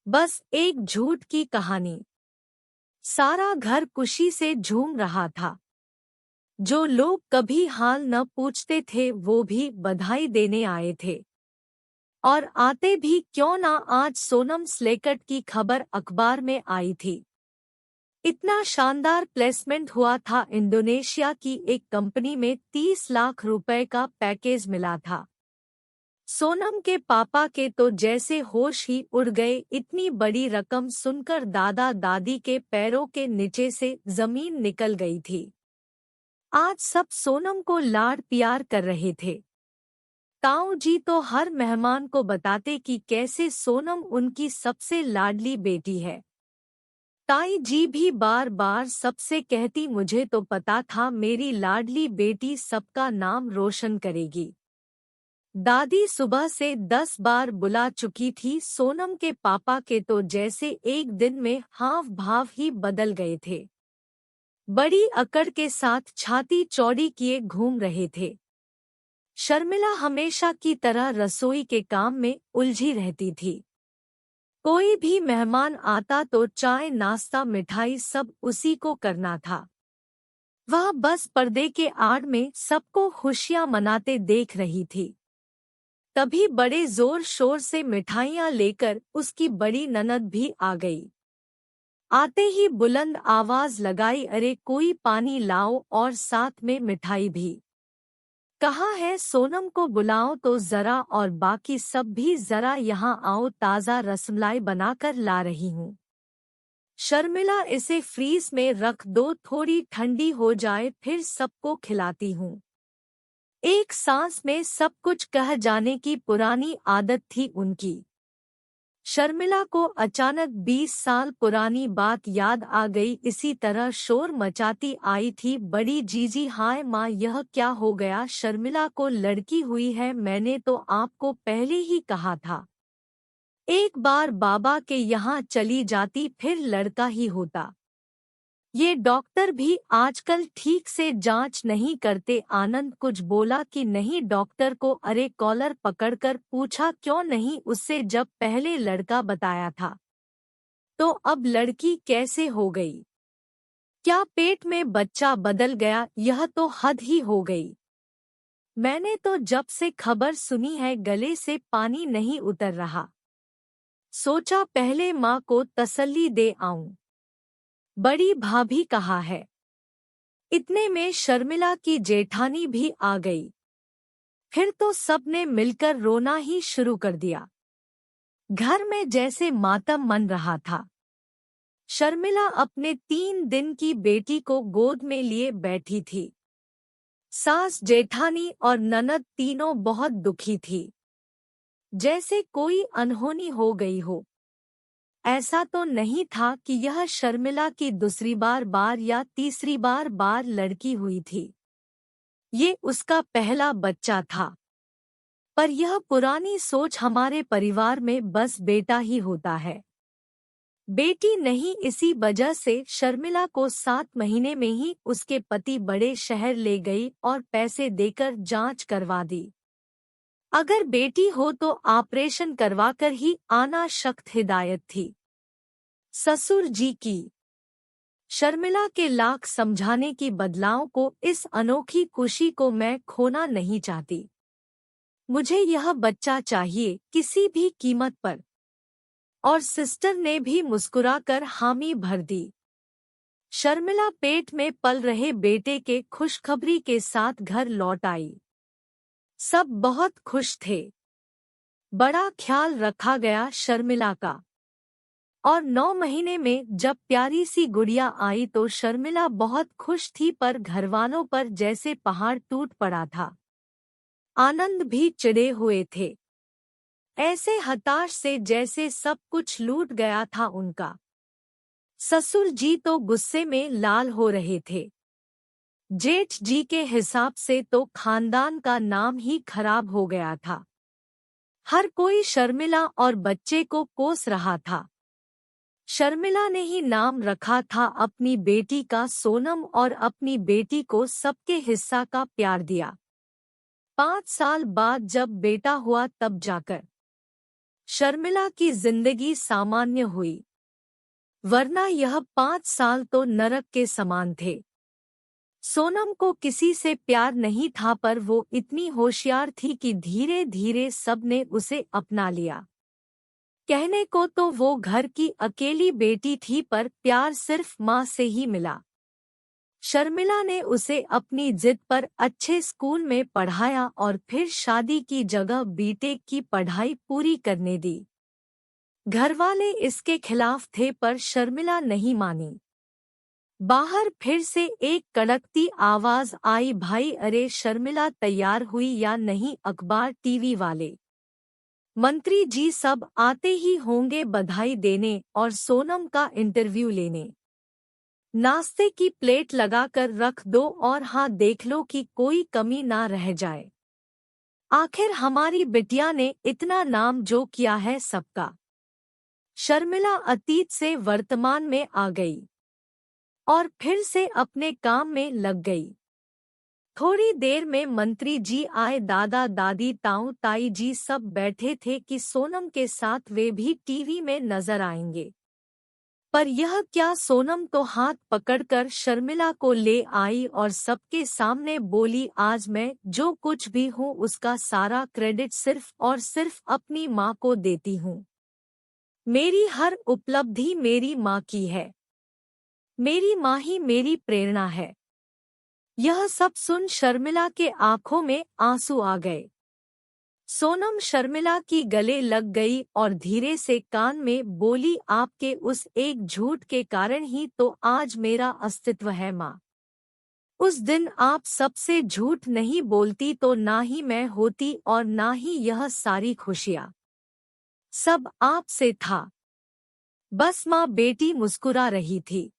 बस एक झूठ की कहानी। सारा घर खुशी से झूम रहा था। जो लोग कभी हाल न पूछते थे वो भी बधाई देने आए थे। और आते भी क्यों ना, आज सोनम स्लेकट की खबर अखबार में आई थी। इतना शानदार प्लेसमेंट हुआ था, इंडोनेशिया की एक कंपनी में 30 लाख रुपए का पैकेज मिला था। सोनम के पापा के तो जैसे होश ही उड़ गए। इतनी बड़ी रकम सुनकर दादा दादी के पैरों के नीचे से जमीन निकल गई थी। आज सब सोनम को लाड प्यार कर रहे थे। ताऊ जी तो हर मेहमान को बताते कि कैसे सोनम उनकी सबसे लाडली बेटी है। ताई जी भी बार बार सबसे कहती, मुझे तो पता था मेरी लाडली बेटी सबका नाम रोशन करेगी। दादी सुबह से 10 बार बुला चुकी थी। सोनम के पापा के तो जैसे एक दिन में हाव भाव ही बदल गए थे। बड़ी अकड़ के साथ छाती चौड़ी किए घूम रहे थे। शर्मिला हमेशा की तरह रसोई के काम में उलझी रहती थी। कोई भी मेहमान आता तो चाय नाश्ता मिठाई सब उसी को करना था। वह बस पर्दे के आड़ में सबको खुशियां मनाते देख रही थी। तभी बड़े जोर शोर से मिठाइयाँ लेकर उसकी बड़ी ननद भी आ गई। आते ही बुलंद आवाज लगाई, अरे कोई पानी लाओ और साथ में मिठाई भी। कहाँ है, सोनम को बुलाओ तो जरा, और बाकी सब भी जरा यहाँ आओ, ताज़ा रसमलाई बनाकर ला रही हूँ। शर्मिला, इसे फ्रीज में रख दो, थोड़ी ठंडी हो जाए फिर सबको खिलाती हूँ। एक सांस में सब कुछ कह जाने की पुरानी आदत थी उनकी। शर्मिला को अचानक 20 साल पुरानी बात याद आ गई। इसी तरह शोर मचाती आई थी बड़ी जीजी, हाय माँ यह क्या हो गया, शर्मिला को लड़की हुई है, मैंने तो आपको पहले ही कहा था। एक बार बाबा के यहाँ चली जाती फिर लड़का ही होता। ये डॉक्टर भी आजकल ठीक से जांच नहीं करते। आनंद कुछ बोला कि नहीं डॉक्टर को, अरे कॉलर पकड़कर पूछा, क्यों नहीं, उससे जब पहले लड़का बताया था तो अब लड़की कैसे हो गई? क्या पेट में बच्चा बदल गया? यह तो हद ही हो गई। मैंने तो जब से खबर सुनी है गले से पानी नहीं उतर रहा। सोचा पहले माँ को तसल्ली दे आऊं। बड़ी भाभी कहाँ है? इतने में शर्मिला की जेठानी भी आ गई। फिर तो सबने मिलकर रोना ही शुरू कर दिया। घर में जैसे मातम मन रहा था। शर्मिला अपने 3 दिन की बेटी को गोद में लिए बैठी थी। सास, जेठानी और ननद तीनों बहुत दुखी थी, जैसे कोई अनहोनी हो गई हो। ऐसा तो नहीं था कि यह शर्मिला की दूसरी बार या तीसरी बार लड़की हुई थी। ये उसका पहला बच्चा था। पर यह पुरानी सोच, हमारे परिवार में बस बेटा ही होता है, बेटी नहीं। इसी वजह से शर्मिला को 7 महीने में ही उसके पति बड़े शहर ले गई और पैसे देकर जांच करवा दी। अगर बेटी हो तो ऑपरेशन करवाकर ही आना सख्त हिदायत थी ससुर जी की। शर्मिला के लाख समझाने की बदलाव को, इस अनोखी खुशी को मैं खोना नहीं चाहती। मुझे यह बच्चा चाहिए किसी भी कीमत पर। और सिस्टर ने भी मुस्कुराकर हामी भर दी। शर्मिला पेट में पल रहे बेटे के खुशखबरी के साथ घर लौट आई। सब बहुत खुश थे। बड़ा ख्याल रखा गया शर्मिला का। और 9 महीने में जब प्यारी सी गुड़िया आई तो शर्मिला बहुत खुश थी, पर घरवालों पर जैसे पहाड़ टूट पड़ा था। आनंद भी चिढ़े हुए थे, ऐसे हताश से जैसे सब कुछ लूट गया था उनका। ससुर जी तो गुस्से में लाल हो रहे थे। जेठ जी के हिसाब से तो खानदान का नाम ही खराब हो गया था। हर कोई शर्मिला और बच्चे को कोस रहा था। शर्मिला ने ही नाम रखा था अपनी बेटी का सोनम, और अपनी बेटी को सबके हिस्सा का प्यार दिया। 5 साल बाद जब बेटा हुआ तब जाकर शर्मिला की जिंदगी सामान्य हुई, वरना यह 5 साल तो नरक के समान थे। सोनम को किसी से प्यार नहीं था, पर वो इतनी होशियार थी कि धीरे धीरे सबने उसे अपना लिया। कहने को तो वो घर की अकेली बेटी थी, पर प्यार सिर्फ माँ से ही मिला। शर्मिला ने उसे अपनी जिद पर अच्छे स्कूल में पढ़ाया और फिर शादी की जगह बीटेक की पढ़ाई पूरी करने दी। घरवाले इसके खिलाफ थे, पर शर्मिला नहीं मानी। बाहर फिर से एक कड़कती आवाज आई, भाई अरे शर्मिला तैयार हुई या नहीं? अखबार टीवी वाले मंत्री जी सब आते ही होंगे बधाई देने और सोनम का इंटरव्यू लेने। नाश्ते की प्लेट लगाकर रख दो और हाँ देख लो कि कोई कमी ना रह जाए। आखिर हमारी बिटिया ने इतना नाम जो किया है सबका। शर्मिला अतीत से वर्तमान में आ गई और फिर से अपने काम में लग गई। थोड़ी देर में मंत्री जी आए, दादा दादी ताऊ ताई जी सब बैठे थे कि सोनम के साथ वे भी टीवी में नजर आएंगे। पर यह क्या, सोनम तो हाथ पकड़कर शर्मिला को ले आई और सबके सामने बोली, आज मैं जो कुछ भी हूँ उसका सारा क्रेडिट सिर्फ और सिर्फ अपनी माँ को देती हूँ। मेरी हर उपलब्धि मेरी माँ की है। मेरी माँ ही मेरी प्रेरणा है। यह सब सुन शर्मिला के आंखों में आंसू आ गए। सोनम शर्मिला की गले लग गई और धीरे से कान में बोली, आपके उस एक झूठ के कारण ही तो आज मेरा अस्तित्व है माँ। उस दिन आप सबसे झूठ नहीं बोलती तो ना ही मैं होती और ना ही यह सारी खुशियाँ। सब आपसे था। बस माँ। बेटी मुस्कुरा रही थी।